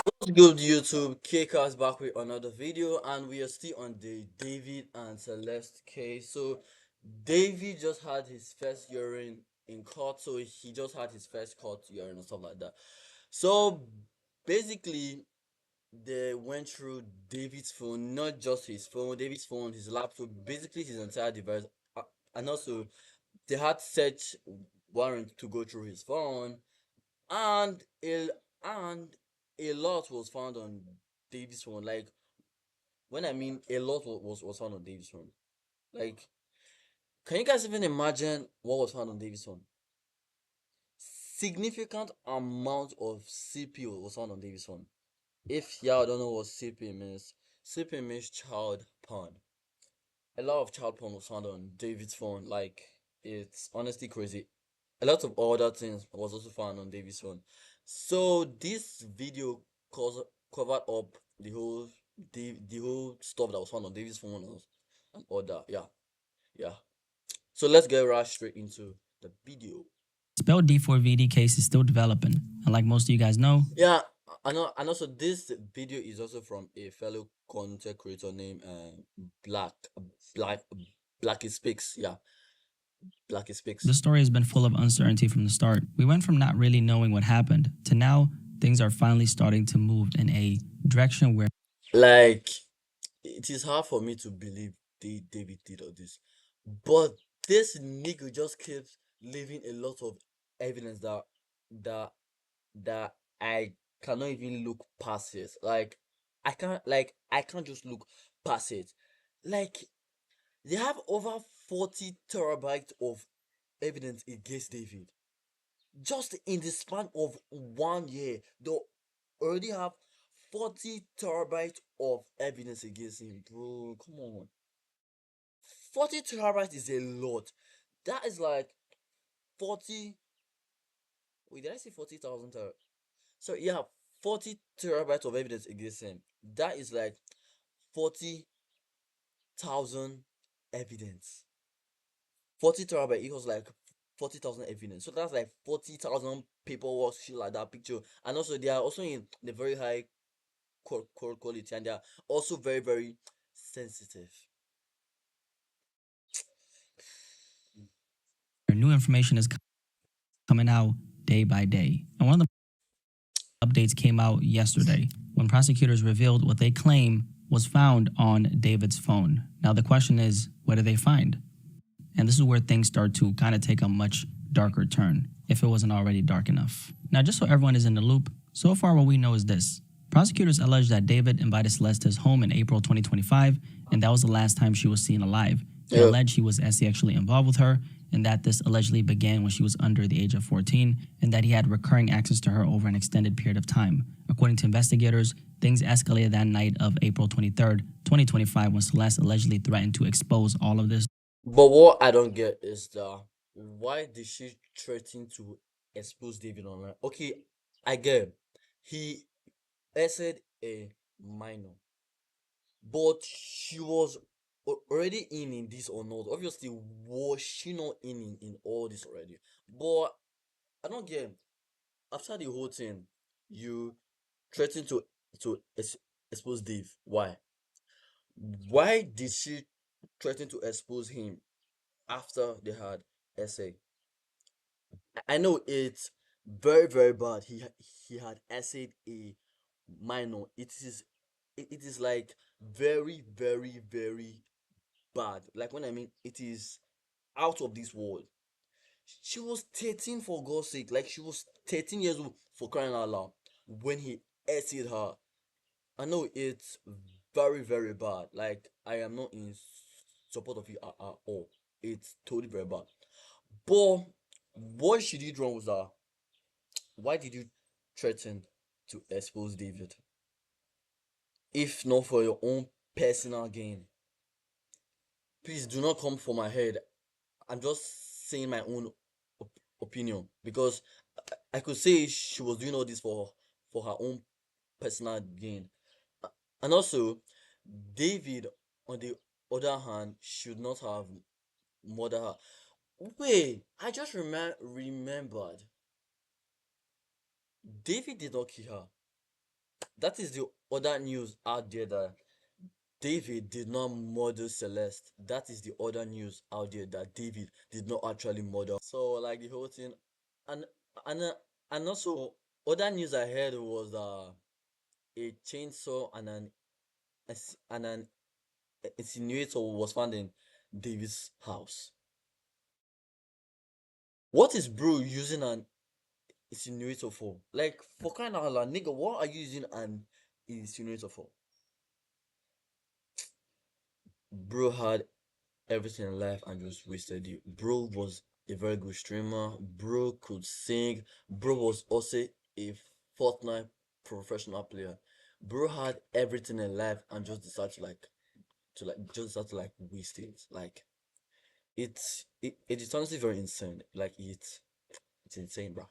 What's good, YouTube? Kcast back with another video, and we are still on the David and Celeste case. So, David just had his first hearing in court, so he just had his first court hearing and stuff like that. So, basically, they went through David's phone, not just his phone, David's phone, his laptop, basically his entire device, uh, and also they had search warrant to go through his phone, and and a lot was found on Davis' phone. Like, when I mean a lot was found on Davis' phone. Like, can you guys even imagine what was found on Davis' phone? Significant amount of CPO was found on Davis' phone. If y'all don't know what CP means, CP means child porn. A lot of child porn was found on David's phone. Like, it's honestly crazy. A lot of other things was also found on David's phone. So this video covered up the whole stuff that was found on David's phone and all that. Yeah, yeah. So let's get right straight into the video. Spell D4vd case is still developing, and like most of you guys know, Yeah, I know. And also, this video is also from a fellow content creator named Black Blacky Speaks. Yeah, Blacky the Speaks. story has been full of uncertainty from the start. We went from not really knowing what happened to now things are finally starting to move in a direction where Like, it is hard for me to believe David did all this, but this nigga just keeps leaving a lot of evidence that that I cannot even look past it. Like, I can't just look past it. Like, they have over 40 terabytes of evidence against David. Just in the span of 1 year, they already have 40 terabytes of evidence against him. Bro, come on. 40 terabytes is a lot. That is like 40. Wait, did I say 40,000 terabytes? So, yeah, 40 terabytes of evidence against him. That is like 40,000 evidence. 40 terabyte equals like 40,000 evidence. So that's like 40,000 paperwork, shit like that, picture. And also, they are also in the very high quality, and they are also very, very sensitive. new information is coming out day by day. And one of the updates came out yesterday when prosecutors revealed what they claim was found on David's phone. Now the question is, what did they find? And this is where things start to kind of take a much darker turn, if it wasn't already dark enough. Now, just so everyone is in the loop, so far what we know is this. Prosecutors allege that David invited Celeste to his home in April 2025, and that was the last time she was seen alive. They Yeah. allege he was sexually involved with her, and that this allegedly began when she was under the age of 14, and that he had recurring access to her over an extended period of time. According to investigators, things escalated that night of April 23rd, 2025, when Celeste allegedly threatened to expose all of this. But what I don't get is that why did she threaten to expose David online? Okay, I get it. He essayed a minor, but she was already in this or not. Obviously, was she not in all this already? But I don't get it. After the whole thing, you threatened to expose Dave. Why? Why did she threaten to expose him after they had essay? I know it's very, very bad. He had essayed a minor. It is like very, very, very bad. Like, when I mean it is out of this world. She was 13, for God's sake. Like, she was 13 years old, for crying out loud, when he essayed her. I know it's very, very bad. Like, I am not in support of it at all. It's totally very bad. But what she did wrong was that, why did you threaten to expose David? If not for your own personal gain. Please do not come for my head. I'm just saying my own opinion, because I could say she was doing all this for her own personal gain. And also, David, on the other hand, should not have murdered her. Wait, I just remembered. David did not kill her. That is the other news out there, that David did not murder Celeste. That is the other news out there, that David did not actually murder. So like the whole thing, and and uh, and also other news I heard was a chainsaw and an incinerator was found in David's house. What is bro using an incinerator for? Like, for crying out loud, nigga, what are you using an incinerator for? Bro had everything in life and just wasted it. Bro was a very good streamer. Bro could sing. Bro was also a Fortnite professional player. Bro had everything in life and just decided to waste it. Like, it is honestly very insane. Like, it's insane, bro.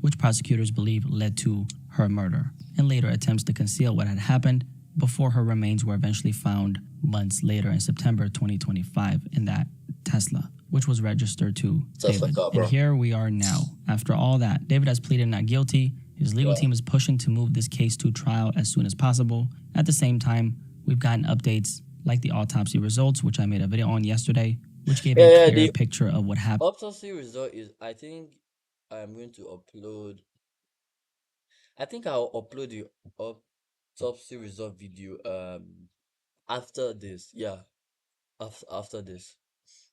which prosecutors believe led to her murder, and later attempts to conceal what had happened before her remains were eventually found months later in September 2025 in that Tesla, which was registered to Tesla David. car, bro. And here we are now. After all that, David has pleaded not guilty. His legal team is pushing to move this case to trial as soon as possible. At the same time, we've gotten updates like the autopsy results, which I made a video on yesterday, which gave a clear picture of what happened. Autopsy result is, I think I'm going to upload. I think I'll upload the autopsy result video after this. Yeah, after this.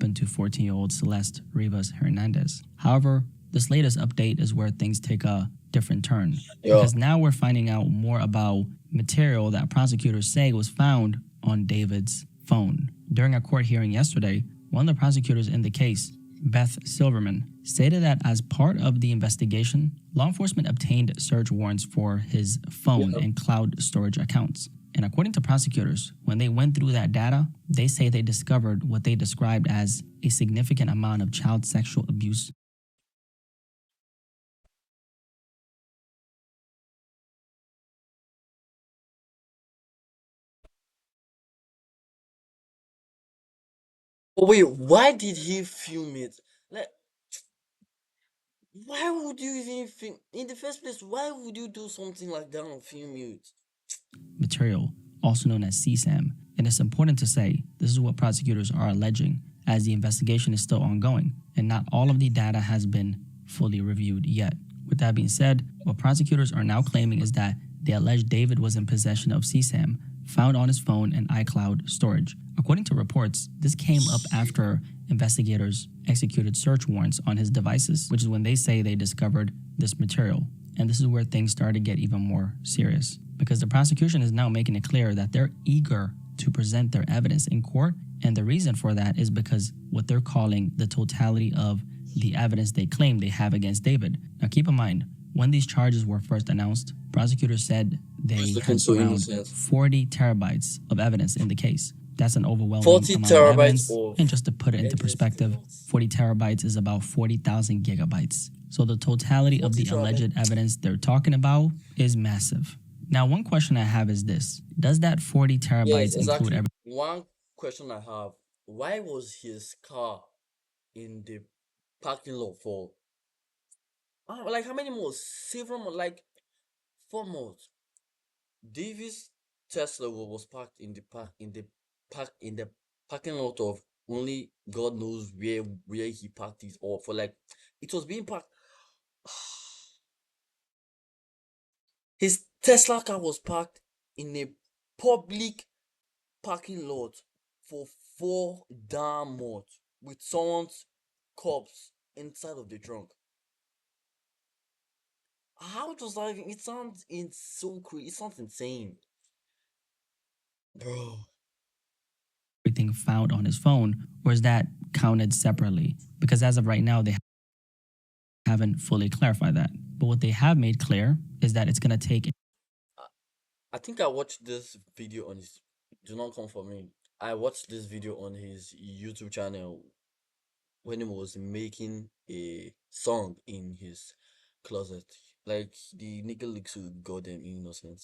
To 14-year-old Celeste Rivas Hernandez. However, this latest update is where things take a different turn, because now we're finding out more about material that prosecutors say was found on David's phone. During a court hearing yesterday, one of the prosecutors in the case, Beth Silverman, stated that as part of the investigation, law enforcement obtained search warrants for his phone and cloud storage accounts. And according to prosecutors, when they went through that data, they say they discovered what they described as a significant amount of child sexual abuse. Oh, wait, why did he film it? Like, why would you even film in the first place? Why would you do something like that and film it? Material, also known as CSAM. And it's important to say this is what prosecutors are alleging, as the investigation is still ongoing and not all of the data has been fully reviewed yet. With that being said, what prosecutors are now claiming is that they allege David was in possession of CSAM found on his phone and iCloud storage. According to reports, this came up after investigators executed search warrants on his devices, which is when they say they discovered this material. And this is where things started to get even more serious, because the prosecution is now making it clear that they're eager to present their evidence in court. And the reason for that is because what they're calling the totality of the evidence they claim they have against David. Now keep in mind, when these charges were first announced, prosecutors said they had around 40 terabytes of evidence in the case. That's an overwhelming 40 amount terabytes of evidence. of And just to put it into perspective, 40 terabytes is about 40,000 gigabytes. So the totality of the alleged evidence they're talking about is massive. Now, one question I have is this. Does that 40 terabytes include everything? One question I have, why was his car in the parking lot for like how many months? 7 months, like 4 months. Davis Tesla was parked in the parking lot of only God knows where he parked it, or for like it was being parked. His Tesla car was parked in a public parking lot for 4 damn months with someone's corpse inside of the trunk. How does that even? It sounds so crazy. It sounds insane, bro. Everything found on his phone, or is that counted separately? Because as of right now, they haven't fully clarified that. But what they have made clear is that it's going to take. I think I watched this video on his. Do not come for me. I watched this video on his YouTube channel when he was making a song in his closet. Like, the nigga looks so goddamn innocent.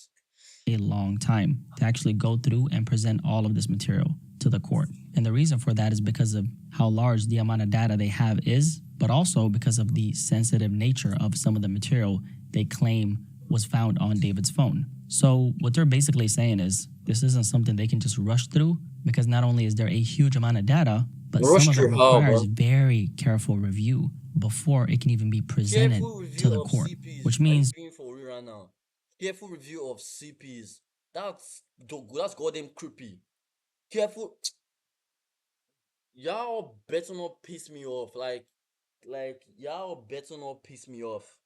A long time to actually go through and present all of this material to the court. And the reason for that is because of how large the amount of data they have is, but also because of the sensitive nature of some of the material they claim was found on David's phone. So what they're basically saying is this isn't something they can just rush through, because not only is there a huge amount of data, but Rush some of it through how, requires bro? very careful review before it can even be presented Careful to review the of court, CPs. which Are you means being for real right now? Careful review of CPs. That's goddamn creepy. Careful. Y'all better not piss me off. Y'all better not piss me off.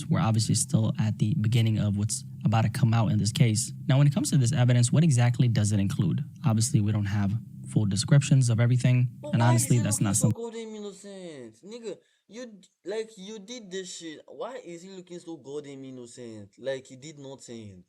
we're obviously still at the beginning of what's about to come out in this case. Now, when it comes to this evidence, what exactly does it include? Obviously, we don't have full descriptions of everything, But and why is honestly, he that's looking not so something goddamn innocent? Nigga, you did this shit. Why is he looking so goddamn innocent? Like he did nothing.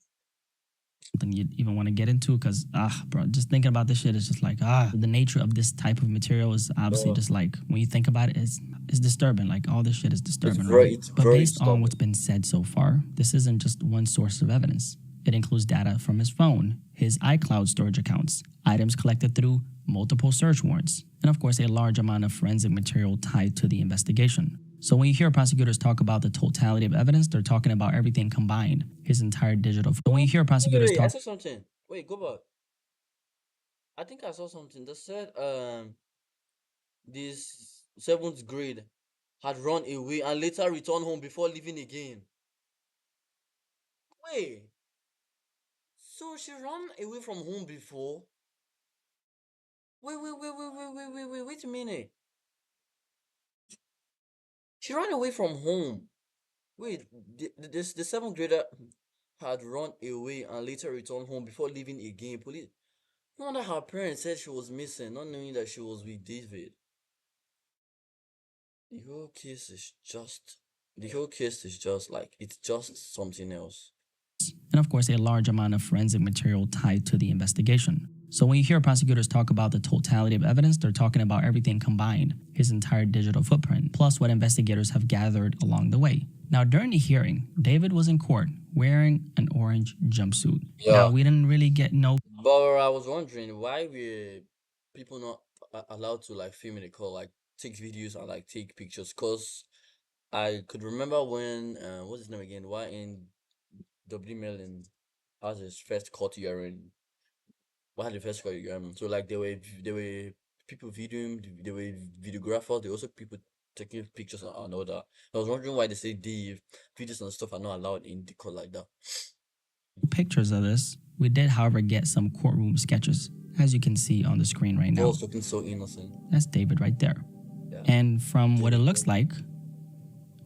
you'd even want to get into, because bro, just thinking about this shit is just like the nature of this type of material is obviously Bro, just like, when you think about it, it's disturbing. Like, all this shit is disturbing, right? it's But very based on what's disturbing. been said so far, this isn't just one source of evidence. It includes data from his phone, his iCloud storage accounts, items collected through multiple search warrants, and of course a large amount of forensic material tied to the investigation. So when you hear prosecutors talk about the totality of evidence, they're talking about everything combined, his entire digital. When you hear prosecutors I talk saw something. Wait, go back. I think I saw something that said this seventh grade had run away and later returned home before leaving again. Wait, so she ran away from home before? Wait a minute. She ran away from home. Wait, the seventh grader had run away and later returned home before leaving again. Police. No wonder her parents said she was missing, not knowing that she was with David. The whole case is just. The whole case is just like it's just something else. and of course a large amount of forensic material tied to the investigation. So when you hear prosecutors talk about the totality of evidence, they're talking about everything combined, his entire digital footprint, plus what investigators have gathered along the way. Now, during the hearing, David was in court wearing an orange jumpsuit. Now, Yeah, we didn't really get no but I was wondering why were people not allowed to like film in the call, like take videos and like take pictures? Cause I could remember when what's his name again? Why in W Mellon has his first court hearing. What had the first court hearing? So like there were people videoing, there were videographers, there were also people taking pictures and all that. I was wondering why they say the videos and stuff are not allowed in the court like that. pictures of this. We did, however, get some courtroom sketches, as you can see on the screen right Bro now. was looking so innocent. That's David right there. Yeah. And from what it looks like,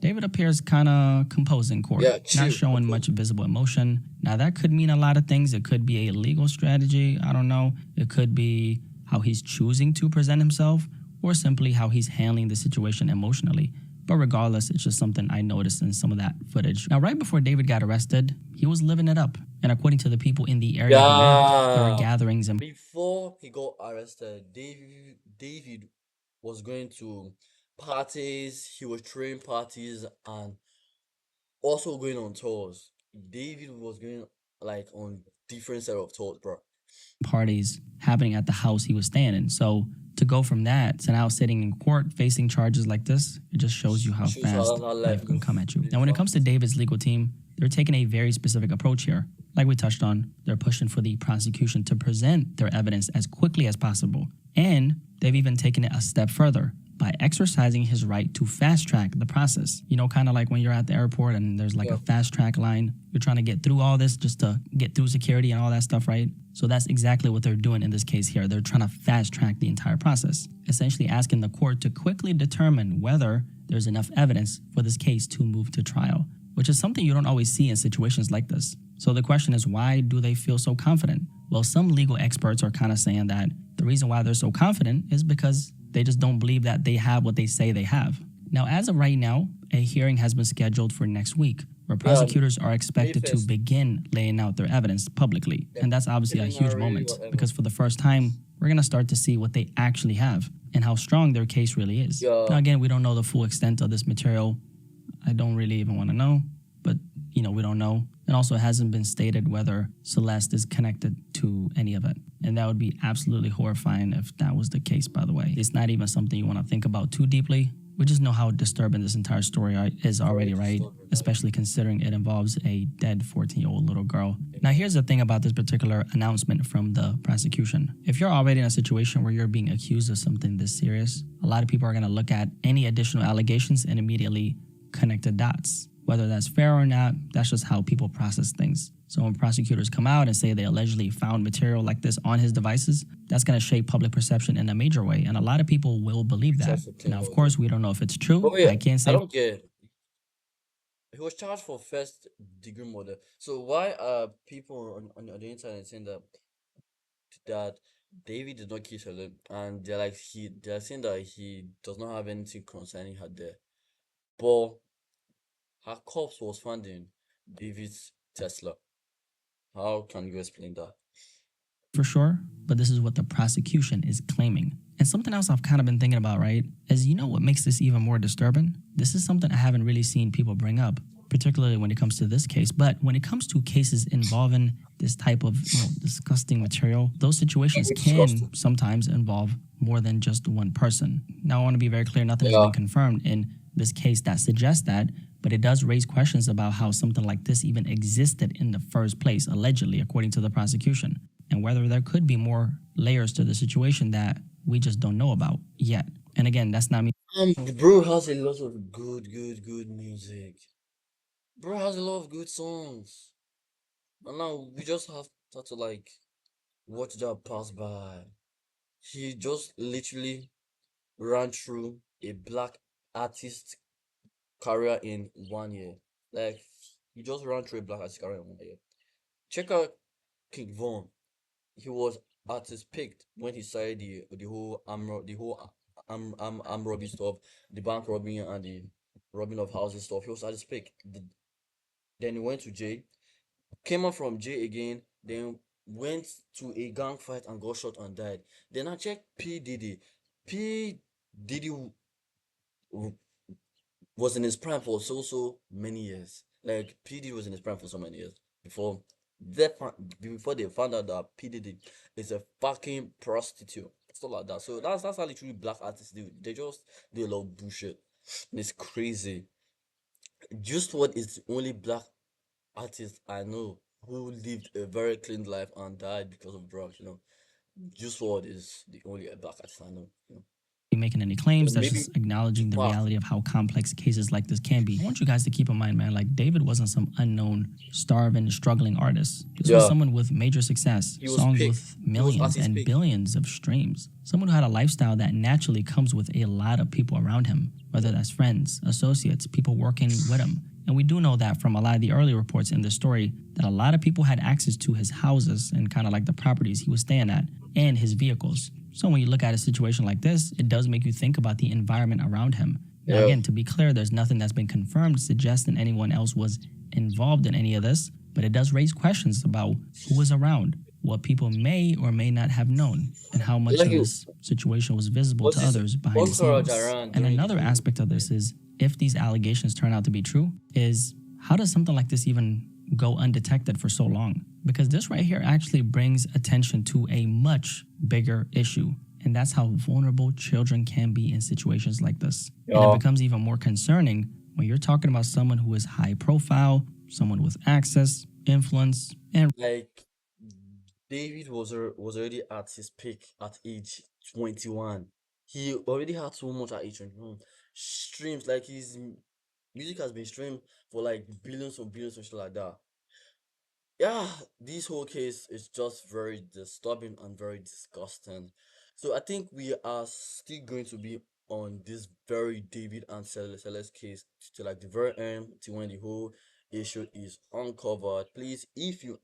David appears kind of composed in court, Yeah, chill. not showing much visible emotion. Now, that could mean a lot of things. It could be a legal strategy. I don't know. It could be how he's choosing to present himself, or simply how he's handling the situation emotionally. But regardless, it's just something I noticed in some of that footage. Now, right before David got arrested, he was living it up. And according to the people in the area he lived, there were Yeah. gatherings and Before he got arrested, David was going to parties, he was throwing parties and also going on tours. David was going like on different set of tours, bro. parties happening at the house he was staying in. So to go from that to now sitting in court facing charges like this, it just shows you how Shows fast how life can come at you. really Now, when it comes to fast. David's legal team, they're taking a very specific approach here. Like we touched on, they're pushing for the prosecution to present their evidence as quickly as possible. And they've even taken it a step further by exercising his right to fast track the process. You know, kind of like when you're at the airport and there's like a fast track line. You're trying to get through all this just to get through security and all that stuff, right? So that's exactly what they're doing in this case here. They're trying to fast track the entire process, essentially asking the court to quickly determine whether there's enough evidence for this case to move to trial, which is something you don't always see in situations like this. So the question is, why do they feel so confident? Well, some legal experts are kind of saying that the reason why they're so confident is because they just don't believe that they have what they say they have. Now, as of right now, a hearing has been scheduled for next week, where prosecutors are expected to begin laying out their evidence publicly. And that's obviously a huge moment, because for the first time, we're going to start to see what they actually have and how strong their case really is. Now, again, we don't know the full extent of this material. I don't really even want to know, but we don't know. And also, it hasn't been stated whether Celeste is connected to any of it. And that would be absolutely horrifying if that was the case, by the way. It's not even something you want to think about too deeply, We just know how disturbing this entire story is Very already, right? disturbing, like, Especially considering it involves a dead 14-year-old little girl. Now, here's the thing about this particular announcement from the prosecution. If you're already in a situation where you're being accused of something this serious, a lot of people are going to look at any additional allegations and immediately connect the dots. Whether that's fair or not, that's just how people process things. So when prosecutors come out and say they allegedly found material like this on his devices, that's going to shape public perception in a major way. And a lot of people will believe it's that. also Now, of clean. course, we don't know if it's true. But wait, I can't I say don't get. He was charged for first degree murder. So why are people on the internet saying that David did not kill Helen, and they're saying that he does not have anything concerning her death, but her corpse was found in David's Tesla. How can you explain that? for sure, but this is what the prosecution is claiming. And something else I've kind of been thinking about, right, is you know what makes this even more disturbing? This is something I haven't really seen people bring up, particularly when it comes to this case. But when it comes to cases involving this type of disgusting material, those situations It's can disgusting. sometimes involve more than just one person. Now, I want to be very clear, nothing has Yeah. been confirmed in this case that suggests that, but it does raise questions about how something like this even existed in the first place, allegedly, according to the prosecution, and whether there could be more layers to the situation that we just don't know about yet. And again, that's not me Bro has a lot of good music. Bro has a lot of good songs. And now we just have to like watch that pass by. He just literally ran through a black artist career in 1 year. Like he just ran through a black artist career in 1 year. Check out King Von. He was at his peak when he started the whole robbing stuff, the bank robbing and the robbing of houses stuff. He was at his peak. Then he went to jail, came out from jail again, then went to a gang fight and got shot and died. Then I checked P Diddy. P Diddy was in his prime for so many years. Like P Diddy was in his prime for so many years before before they found out that P Diddy is a fucking prostitute, stuff like that. So that's how literally black artists do. They just do a lot of bullshit. And it's crazy. Just what is the only black artist I know who lived a very clean life and died because of drugs. Just what is the only black artist I know. making any claims. That's Maybe just acknowledging the Tupac. reality of how complex cases like this can be. I want you guys to keep in mind, man, like David wasn't some unknown, starving, struggling artist. This was Yeah, someone with major success, he was songs picked. with He was at millions his and peak. billions of streams. Someone who had a lifestyle that naturally comes with a lot of people around him, whether that's friends, associates, people working with him. And we do know that from a lot of the early reports in this story that a lot of people had access to his houses and kind of like the properties he was staying at and his vehicles. So when you look at a situation like this, it does make you think about the environment around him. Now, Yeah. again, to be clear, there's nothing that's been confirmed suggesting anyone else was involved in any of this, but it does raise questions about who was around, what people may or may not have known, and how much Like of this situation was visible what to is others behind the encouraged scenes. around And during the another whole aspect of this is if these allegations turn out to be true, is how does something like this even go undetected for so long? Because this right here actually brings attention to a much bigger issue. And that's how vulnerable children can be in situations like this. And it Yeah. becomes even more concerning when you're talking about someone who is high profile, someone with access, influence, and Like David was already at his peak at age 21. He already had so much at age 21. Streams, like his music has been streamed for like billions and billions and shit like that. Yeah, this whole case is just very disturbing and very disgusting. So I think we are still going to be on this very David and Celeste case to like the very end, to when the whole issue is uncovered. Please, if you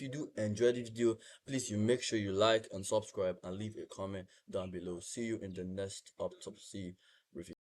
do enjoy the video, please you make sure you like and subscribe and leave a comment down below. See you in the next autopsy review.